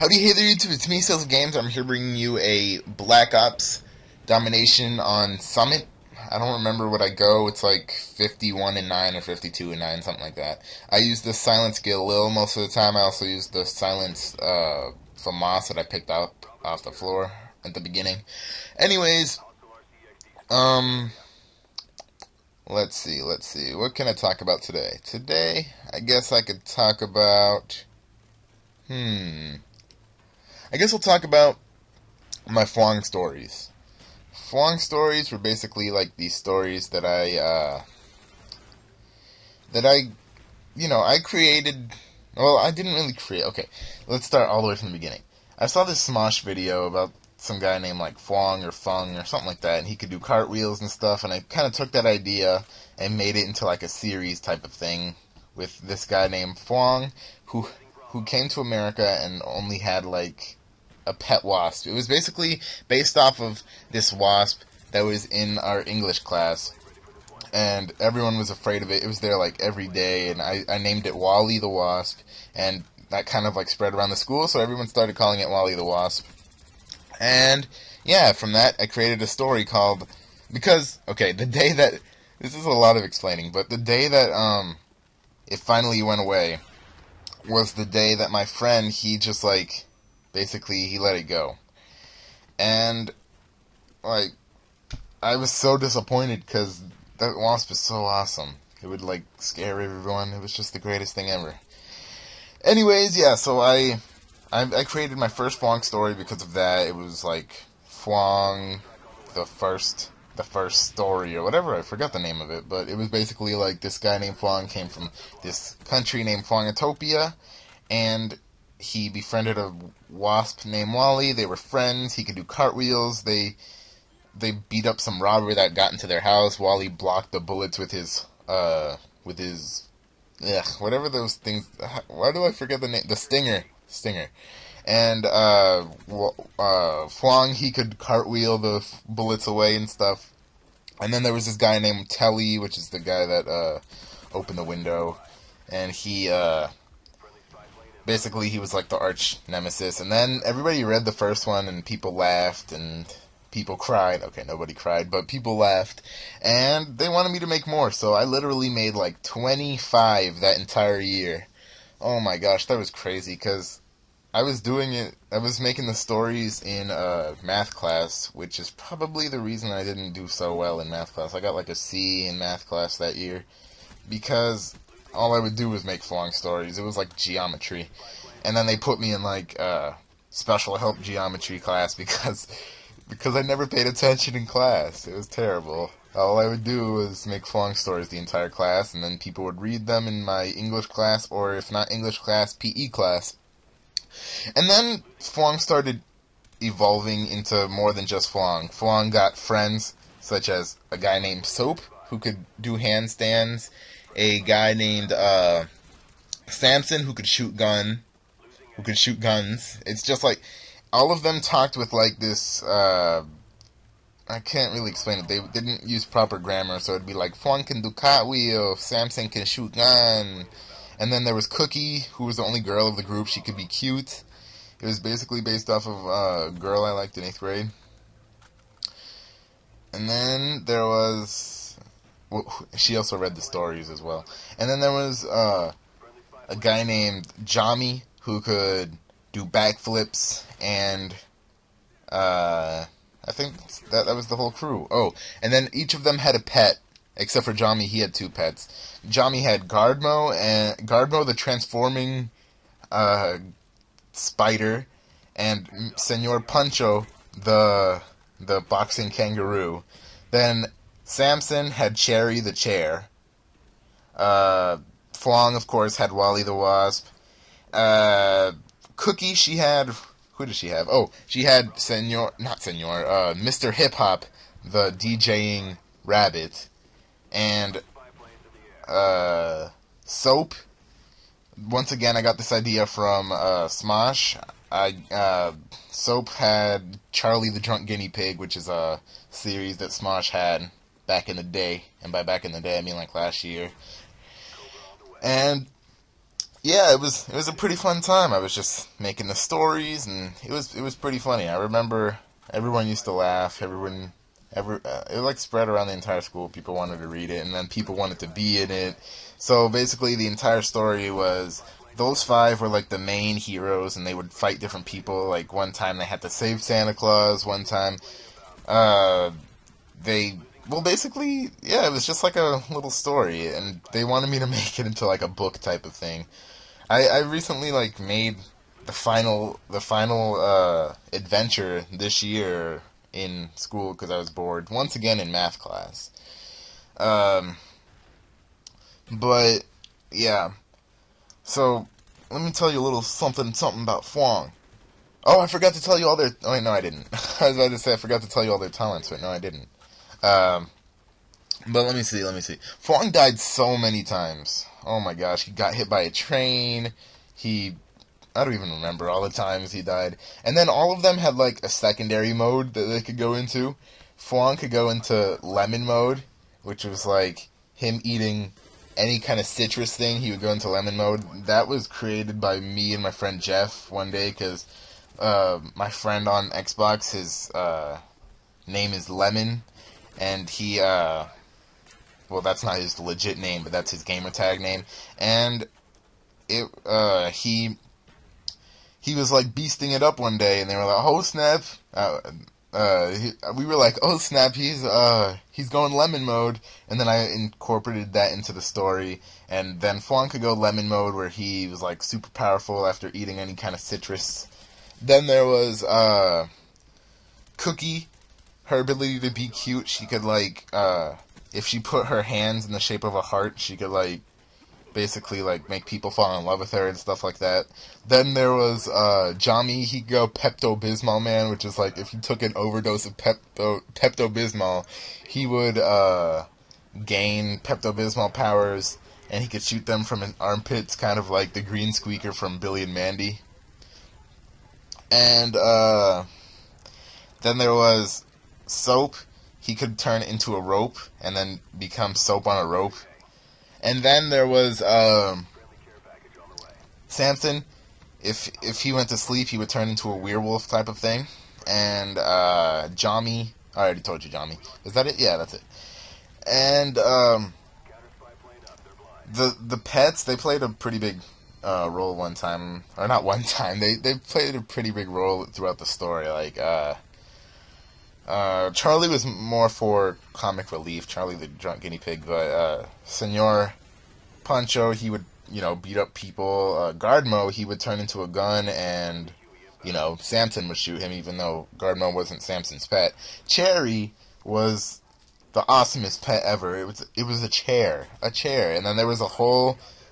Howdy, hey there, YouTube. It's me, Sales of Games. I'm here bringing you a Black Ops domination on Summit. I don't remember what I go. It's like 51 and 9 or 52 and 9, something like that. I use the Silence Galil most of the time. I also use the Silence FAMAS that I picked up off the floor at the beginning. Anyways, um, let's see. What can I talk about today? Today, I guess I could talk about. I guess we'll talk about my Fwong stories. Fwong stories were basically like these stories that I created. Well, I didn't really create. Okay, let's start all the way from the beginning. I saw this Smosh video about some guy named like Fwong or Fung or something like that, and he could do cartwheels and stuff, and I kind of took that idea and made it into like a series type of thing with this guy named Fwong who came to America and only had like a pet wasp. It was basically based off of this wasp that was in our English class, and everyone was afraid of it. It was there like every day, and I named it Wally the Wasp, and that kind of like spread around the school, so everyone started calling it Wally the Wasp. And yeah, from that I created a story called, because okay, the day that, this is a lot of explaining, but the day that it finally went away was the day that my friend, he just like, basically he let it go. And like, I was so disappointed because that wasp is so awesome. It would like scare everyone. It was just the greatest thing ever. Anyways, yeah, so I created my first Fwong story because of that. It was like Fwong the first story or whatever. I forgot the name of it, but it was basically like this guy named Fwong came from this country named Fwongitopia, and he befriended a wasp named Wally. They were friends. He could do cartwheels. They beat up some robber that got into their house. Wally blocked the bullets with his whatever those things. Why do I forget the name? The stinger. And Fwong, he could cartwheel the bullets away and stuff. And then there was this guy named Telly, which is the guy that opened the window, and he basically he was like the arch nemesis. And then everybody read the first one, and people laughed and people cried. Okay, nobody cried, but people laughed, and they wanted me to make more. So I literally made like 25 that entire year. Oh my gosh, that was crazy because I was making the stories in math class, which is probably the reason I didn't do so well in math class. I got like a C in math class that year because all I would do was make Fwong stories. It was like geometry. And then they put me in like special help geometry class because I never paid attention in class. It was terrible. All I would do was make Fwong stories the entire class, and then people would read them in my English class, or if not English class, PE class. And then Fwong started evolving into more than just Fwong. Fwong got friends, such as a guy named Soap, who could do handstands, a guy named Samson, who could shoot guns. It's just like, all of them talked with like this, I can't really explain it. They didn't use proper grammar, so it'd be like, Fwong can do cartwheel, Samson can shoot gun. And then there was Cookie, who was the only girl of the group. She could be cute. It was basically based off of a girl I liked in 8th grade. And then there was, well, she also read the stories as well. And then there was a guy named Jami, who could do backflips, and I think that was the whole crew. Oh, and then each of them had a pet. Except for Jami, he had 2 pets. Jami had Gardmo the transforming spider, and Senor Pancho the boxing kangaroo. Then Samson had Cherry the chair. Fwong, of course, had Wally the wasp. Cookie, she had, who did she have? Oh, she had Mr. Hip Hop, the DJing rabbit. And Soap, once again, I got this idea from Smosh. Soap had Charlie the Drunk Guinea Pig, which is a series that Smosh had back in the day. And by back in the day, I mean like last year. And yeah, it was a pretty fun time. I was just making the stories, and it was pretty funny. I remember everyone used to laugh. It like spread around the entire school. People wanted to read it, and then people wanted to be in it. So basically, the entire story was those five were like the main heroes, and they would fight different people. Like one time they had to save Santa Claus. One time, uh, they well basically yeah, it was just like a little story, and they wanted me to make it into like a book type of thing. I recently like made the final adventure this year in school because I was bored once again in math class. Um, but yeah, so let me tell you a little something about Fwong. Oh, I forgot to tell you all their. Oh wait, no, I didn't. I was about to say I forgot to tell you all their talents, but no, I didn't. Um, but let me see. Fwong died so many times. Oh my gosh, he got hit by a train. He I don't even remember all the times he died. And then all of them had like a secondary mode that they could go into. Fwong could go into lemon mode, which was like him eating any kind of citrus thing. He would go into lemon mode. That was created by me and my friend Jeff one day because my friend on Xbox, his name is Lemon, and well, that's not his legit name, but that's his gamer tag name, and he was like beasting it up one day, and they were like, "Oh snap!" We were like, "Oh snap!" He's going lemon mode, and then I incorporated that into the story, and then Fwong could go lemon mode, where he was like super powerful after eating any kind of citrus. Then there was Cookie, her ability to be cute. She could like if she put her hands in the shape of a heart, she could like basically like make people fall in love with her and stuff like that. Then there was Jami. He could go Pepto Bismol man, which is like if he took an overdose of Pepto Bismol, he would gain Pepto Bismol powers, and he could shoot them from his armpits, kind of like the green squeaker from Billy and Mandy. And then there was Soap. He could turn into a rope and then become soap on a rope. And then there was Samson. If he went to sleep, he would turn into a werewolf type of thing. And Jami. I already told you Jami. Is that it? Yeah, that's it. And the pets, they played a pretty big role one time, or not one time. They played a pretty big role throughout the story. Like Charlie was more for comic relief. Charlie the drunk guinea pig, but Senor Pancho, he would beat up people. Gardmo, he would turn into a gun, and Samson would shoot him, even though Gardmo wasn't Samson's pet. Cherry was the awesomest pet ever. It was a chair, and then there was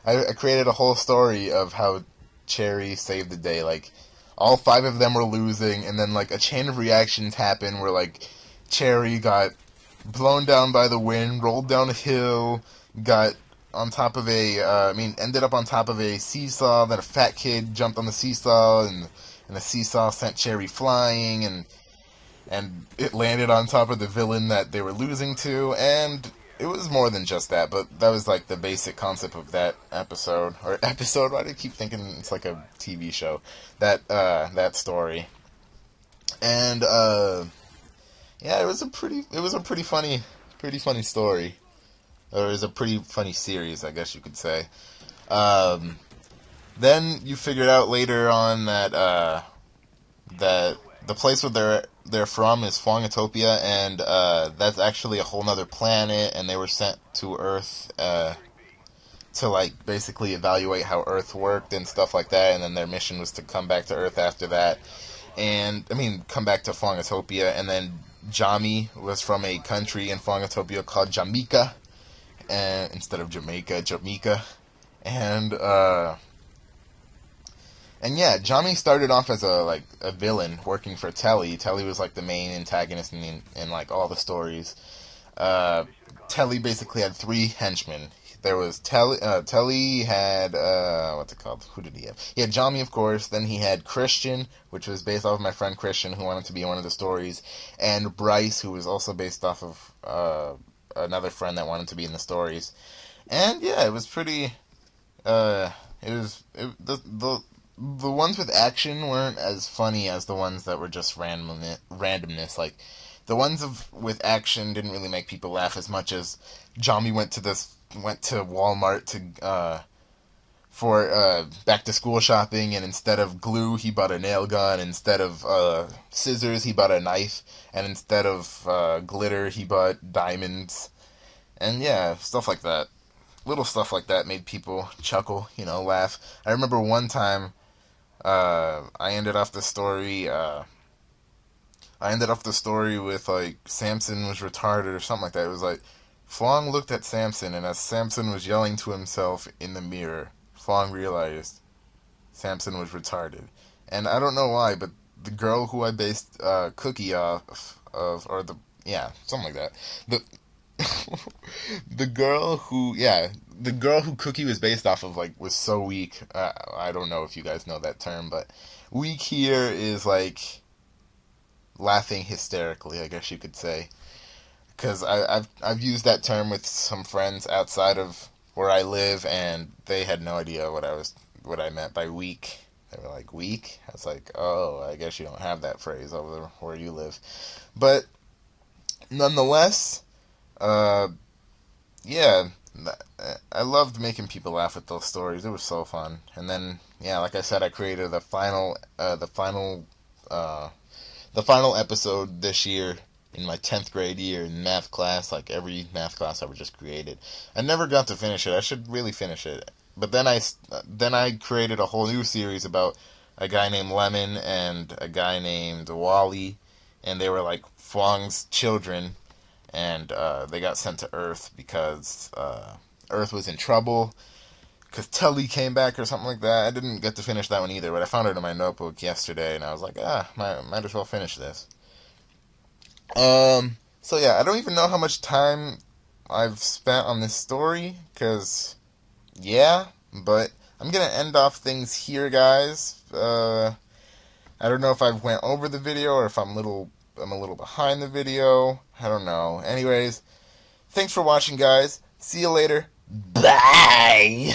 I created a whole story of how Cherry saved the day. Like all five of them were losing, and then like a chain of reactions happened where like Cherry got blown down by the wind, rolled down a hill, got on top of ended up on top of a seesaw. Then a fat kid jumped on the seesaw, and the seesaw sent Cherry flying, and it landed on top of the villain that they were losing to, and it was more than just that, but that was like the basic concept of that episode. Why do I keep thinking it's like a TV show? That story. And yeah, it was a pretty funny story. Or it was a pretty funny series, I guess you could say. Then you figured out later on that the place where they're from is Fwongtopia, and that's actually a whole nother planet, and they were sent to Earth to like basically evaluate how Earth worked and stuff like that, and then their mission was to come back to Earth after that, and come back to Fwongtopia, and then Jami was from a country in Fwongtopia called Jamaica, and instead of Jamaica, and yeah, Jami started off as a villain working for Telly. Telly was like the main antagonist in like all the stories. Telly basically had three henchmen. There was Telly. Telly had what's it called? Who did he have? He had Jami, of course. Then he had Christian, which was based off of my friend Christian, who wanted to be in one of the stories, and Bryce, who was also based off of another friend that wanted to be in the stories. And yeah, it was pretty. The ones with action weren't as funny as the ones that were just randomness. Like the ones with action didn't really make people laugh as much as Jami went to Walmart for back to school shopping, and instead of glue he bought a nail gun, instead of scissors he bought a knife, and instead of glitter he bought diamonds, and yeah, stuff like that. Little stuff like that made people chuckle, laugh. I remember one time I ended off the story. With like Samson was retarded or something like that. It was like Fwong looked at Samson, and as Samson was yelling to himself in the mirror, Fwong realized Samson was retarded. And I don't know why, but the girl who I based Cookie off of, or something like that. The girl who Cookie was based off of, like, was so weak. I don't know if you guys know that term, but weak here is like laughing hysterically, I guess you could say. Because I've used that term with some friends outside of where I live, and they had no idea what I meant by weak. They were like, weak? I was like, oh, I guess you don't have that phrase over where you live. But nonetheless, yeah, I loved making people laugh with those stories. It was so fun. And then, yeah, like I said, I created the final episode this year in my 10th grade year in math class, like every math class I ever just created. I never got to finish it. I should really finish it. But then I created a whole new series about a guy named Lemon and a guy named Wally, and they were like Fwong's children, and they got sent to Earth because Earth was in trouble, because Tully came back or something like that. I didn't get to finish that one either, but I found it in my notebook yesterday, and I was like, might as well finish this. So yeah, I don't even know how much time I've spent on this story, because, yeah, but I'm gonna end off things here, guys. I don't know if I went over the video, or if I'm a little behind the video. I don't know. Anyways, thanks for watching, guys. See you later. Bye!